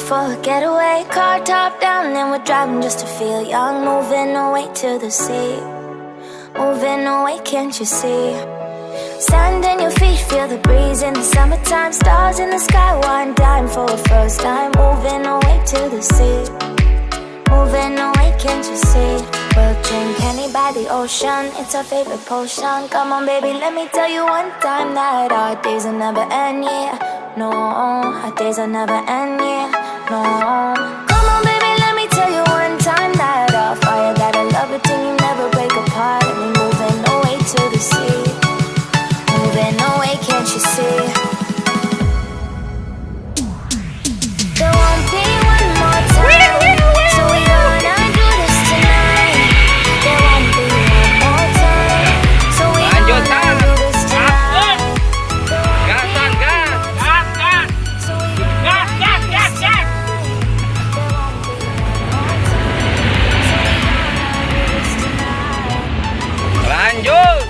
for a getaway. Car top down and we're driving just to feel young. Moving away to the sea, moving away, can't you see? Sand in your feet, feel the breeze in the summertime. Stars in the sky, one dime for a first time. Moving away to the sea, moving away, can't you see? We'll drink honey by the ocean, it's our favorite potion. Come on baby, let me tell you one time that our days will never end, yeah. No, our days will never end, yeah. No. Come on baby, let me tell you one time that our fire got a love it till you never break apart. And we're moving away to the sea, moving away, can't you see? There won't be one more time, so we're gonna do this tonight. There won't be one more time, so we're gonna do this tonight. Gasan, gas. So we're gonna do this tonight. There won't be one more time, so we're gonna do this tonight. Lanjut.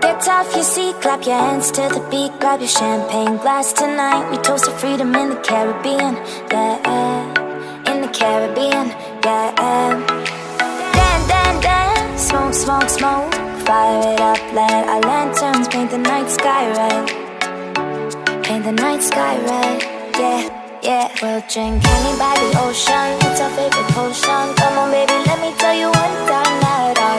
Get off your seat, clap your hands to the beat. Grab your champagne glass tonight. We toast to freedom in the Caribbean, yeah. In the Caribbean, yeah. Dan, dan, dan, smoke, smoke, smoke. Fire it up, let our lanterns paint the night sky red. Paint the night sky red, yeah, yeah. We'll drink honey by the ocean, it's our favorite potion. Come on baby, let me tell you one time that our